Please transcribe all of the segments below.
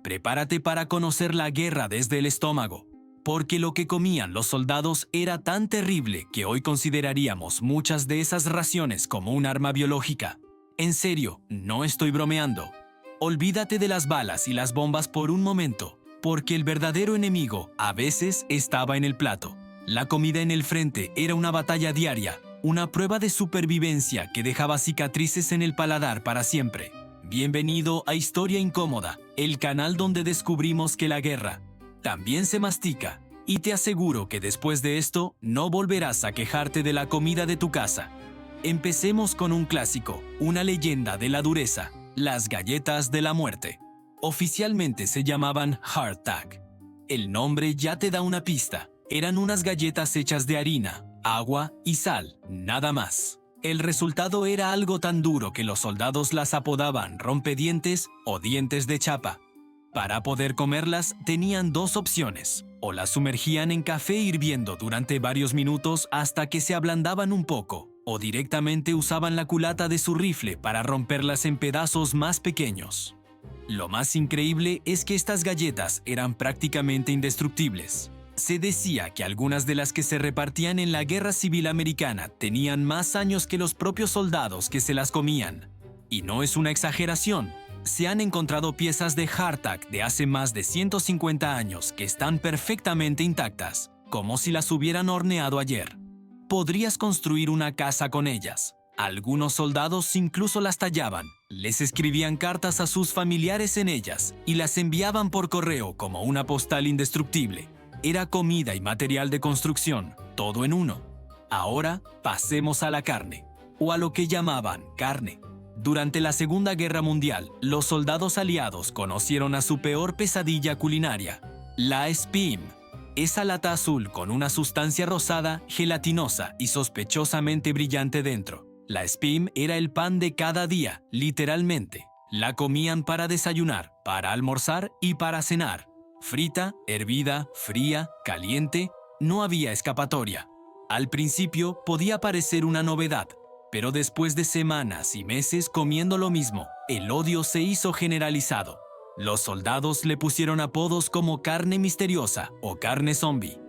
Prepárate para conocer la guerra desde el estómago, porque lo que comían los soldados era tan terrible que hoy consideraríamos muchas de esas raciones como un arma biológica. En serio, no estoy bromeando. Olvídate de las balas y las bombas por un momento, porque el verdadero enemigo a veces estaba en el plato. La comida en el frente era una batalla diaria, una prueba de supervivencia que dejaba cicatrices en el paladar para siempre. Bienvenido a Historia Incómoda, el canal donde descubrimos que la guerra también se mastica, y te aseguro que después de esto no volverás a quejarte de la comida de tu casa. Empecemos con un clásico, una leyenda de la dureza, las galletas de la muerte. Oficialmente se llamaban hardtack. El nombre ya te da una pista. Eran unas galletas hechas de harina, agua y sal, nada más. El resultado era algo tan duro que los soldados las apodaban rompedientes o dientes de chapa. Para poder comerlas tenían dos opciones: o las sumergían en café hirviendo durante varios minutos hasta que se ablandaban un poco, o directamente usaban la culata de su rifle para romperlas en pedazos más pequeños. Lo más increíble es que estas galletas eran prácticamente indestructibles. Se decía que algunas de las que se repartían en la Guerra Civil Americana tenían más años que los propios soldados que se las comían. Y no es una exageración. Se han encontrado piezas de hardtack de hace más de 150 años que están perfectamente intactas, como si las hubieran horneado ayer. Podrías construir una casa con ellas. Algunos soldados incluso las tallaban, les escribían cartas a sus familiares en ellas y las enviaban por correo como una postal indestructible. Era comida y material de construcción, todo en uno. Ahora pasemos a la carne, o a lo que llamaban carne. Durante la Segunda Guerra Mundial, los soldados aliados conocieron a su peor pesadilla culinaria, la Spim. Esa lata azul con una sustancia rosada, gelatinosa y sospechosamente brillante dentro. La Spim era el pan de cada día, literalmente. La comían para desayunar, para almorzar y para cenar. Frita, hervida, fría, caliente, no había escapatoria. Al principio podía parecer una novedad, pero después de semanas y meses comiendo lo mismo, el odio se hizo generalizado. Los soldados le pusieron apodos como carne misteriosa o carne zombie.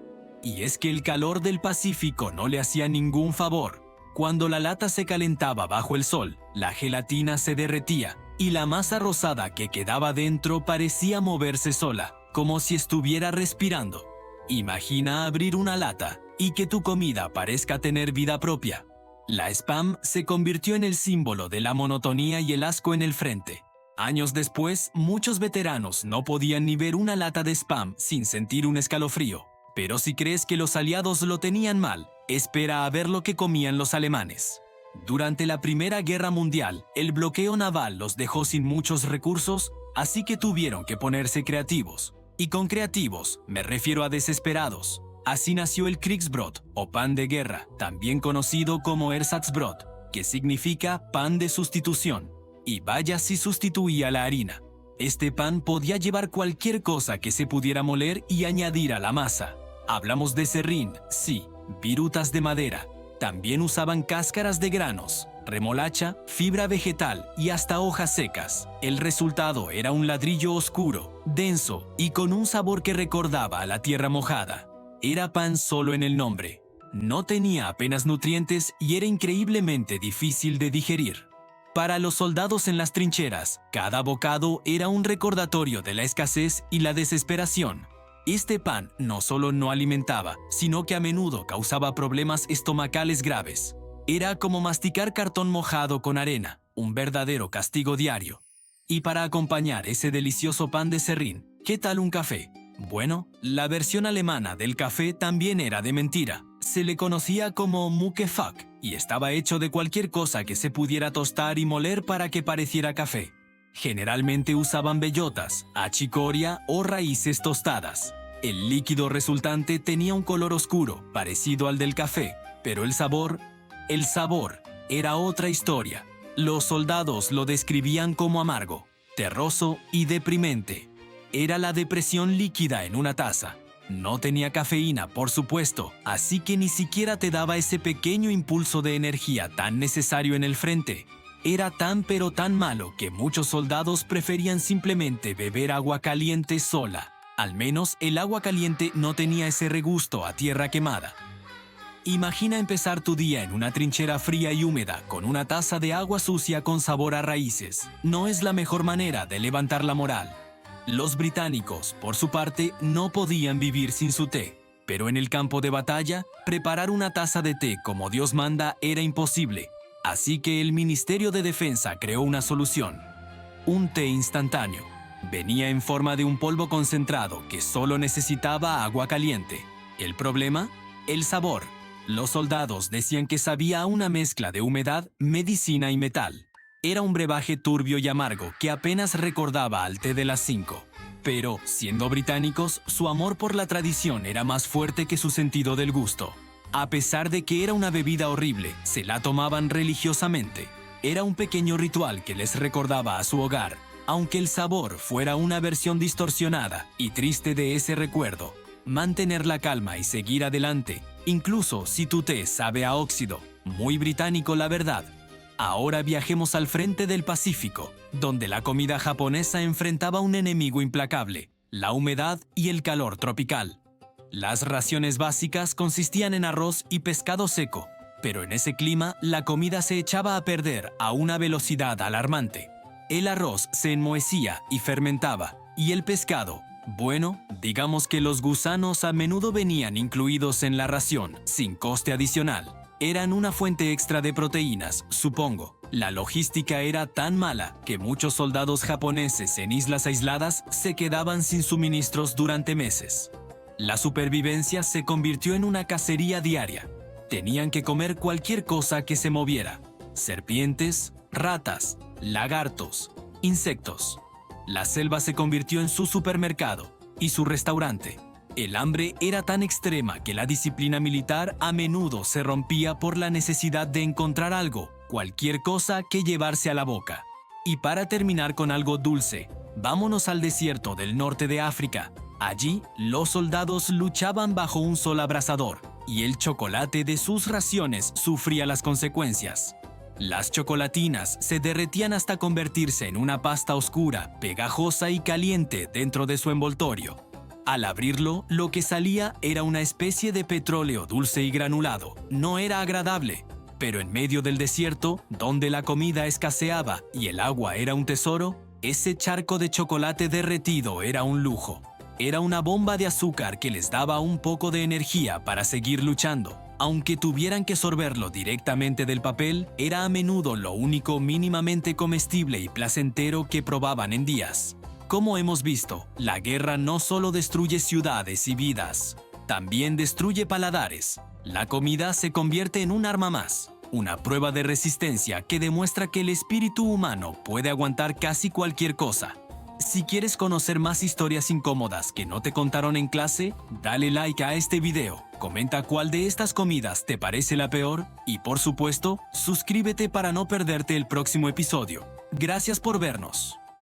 Y es que el calor del Pacífico no le hacía ningún favor. Cuando la lata se calentaba bajo el sol, la gelatina se derretía y la masa rosada que quedaba dentro parecía moverse sola, como si estuviera respirando. Imagina abrir una lata y que tu comida parezca tener vida propia. La Spam se convirtió en el símbolo de la monotonía y el asco en el frente. Años después, muchos veteranos no podían ni ver una lata de Spam sin sentir un escalofrío. Pero si crees que los aliados lo tenían mal, espera a ver lo que comían los alemanes. Durante la Primera Guerra Mundial, el bloqueo naval los dejó sin muchos recursos, así que tuvieron que ponerse creativos. Y con creativos me refiero a desesperados. Así nació el Kriegsbrot, o pan de guerra, también conocido como Ersatzbrot, que significa pan de sustitución. Y vaya si sustituía la harina. Este pan podía llevar cualquier cosa que se pudiera moler y añadir a la masa. Hablamos de serrín, sí, virutas de madera. También usaban cáscaras de granos, remolacha, fibra vegetal y hasta hojas secas. El resultado era un ladrillo oscuro, denso y con un sabor que recordaba a la tierra mojada. Era pan solo en el nombre. No tenía apenas nutrientes y era increíblemente difícil de digerir. Para los soldados en las trincheras, cada bocado era un recordatorio de la escasez y la desesperación. Este pan no solo no alimentaba, sino que a menudo causaba problemas estomacales graves. Era como masticar cartón mojado con arena, un verdadero castigo diario. Y para acompañar ese delicioso pan de serrín, ¿qué tal un café? Bueno, la versión alemana del café también era de mentira. Se le conocía como Muckefuck y estaba hecho de cualquier cosa que se pudiera tostar y moler para que pareciera café. Generalmente usaban bellotas, achicoria o raíces tostadas. El líquido resultante tenía un color oscuro, parecido al del café, pero el sabor era otra historia. Los soldados lo describían como amargo, terroso y deprimente. Era la depresión líquida en una taza. No tenía cafeína, por supuesto, así que ni siquiera te daba ese pequeño impulso de energía tan necesario en el frente. era tan pero tan malo que muchos soldados preferían simplemente beber agua caliente sola. Al menos el agua caliente no tenía ese regusto a tierra quemada. Imagina empezar tu día en una trinchera fría y húmeda con una taza de agua sucia con sabor a raíces. No es la mejor manera de levantar la moral. Los británicos, por su parte, no podían vivir sin su té. Pero en el campo de batalla, preparar una taza de té como Dios manda era imposible. Así que el Ministerio de Defensa creó una solución. Un té instantáneo. Venía en forma de un polvo concentrado que solo necesitaba agua caliente. ¿El problema? El sabor. Los soldados decían que sabía a una mezcla de humedad, medicina y metal. Era un brebaje turbio y amargo que apenas recordaba al té de las 5. Pero, siendo británicos, su amor por la tradición era más fuerte que su sentido del gusto. A pesar de que era una bebida horrible, se la tomaban religiosamente. Era un pequeño ritual que les recordaba a su hogar, aunque el sabor fuera una versión distorsionada y triste de ese recuerdo. Mantener la calma y seguir adelante, incluso si tu té sabe a óxido. Muy británico, la verdad. Ahora viajemos al frente del Pacífico, donde la comida japonesa enfrentaba un enemigo implacable, la humedad y el calor tropical. Las raciones básicas consistían en arroz y pescado seco, pero en ese clima la comida se echaba a perder a una velocidad alarmante. El arroz se enmohecía y fermentaba, y el pescado, bueno, digamos que los gusanos a menudo venían incluidos en la ración, sin coste adicional. Eran una fuente extra de proteínas, supongo. La logística era tan mala que muchos soldados japoneses en islas aisladas se quedaban sin suministros durante meses. La supervivencia se convirtió en una cacería diaria. Tenían que comer cualquier cosa que se moviera. Serpientes, ratas, lagartos, insectos. La selva se convirtió en su supermercado y su restaurante. El hambre era tan extrema que la disciplina militar a menudo se rompía por la necesidad de encontrar algo, cualquier cosa que llevarse a la boca. Y para terminar con algo dulce, vámonos al desierto del norte de África. Allí, los soldados luchaban bajo un sol abrasador, y el chocolate de sus raciones sufría las consecuencias. Las chocolatinas se derretían hasta convertirse en una pasta oscura, pegajosa y caliente dentro de su envoltorio. Al abrirlo, lo que salía era una especie de petróleo dulce y granulado. No era agradable, pero en medio del desierto, donde la comida escaseaba y el agua era un tesoro, ese charco de chocolate derretido era un lujo. Era una bomba de azúcar que les daba un poco de energía para seguir luchando. Aunque tuvieran que sorberlo directamente del papel, era a menudo lo único mínimamente comestible y placentero que probaban en días. Como hemos visto, la guerra no solo destruye ciudades y vidas, también destruye paladares. La comida se convierte en un arma más, una prueba de resistencia que demuestra que el espíritu humano puede aguantar casi cualquier cosa. Si quieres conocer más historias incómodas que no te contaron en clase, dale like a este video, comenta cuál de estas comidas te parece la peor y, por supuesto, suscríbete para no perderte el próximo episodio. Gracias por vernos.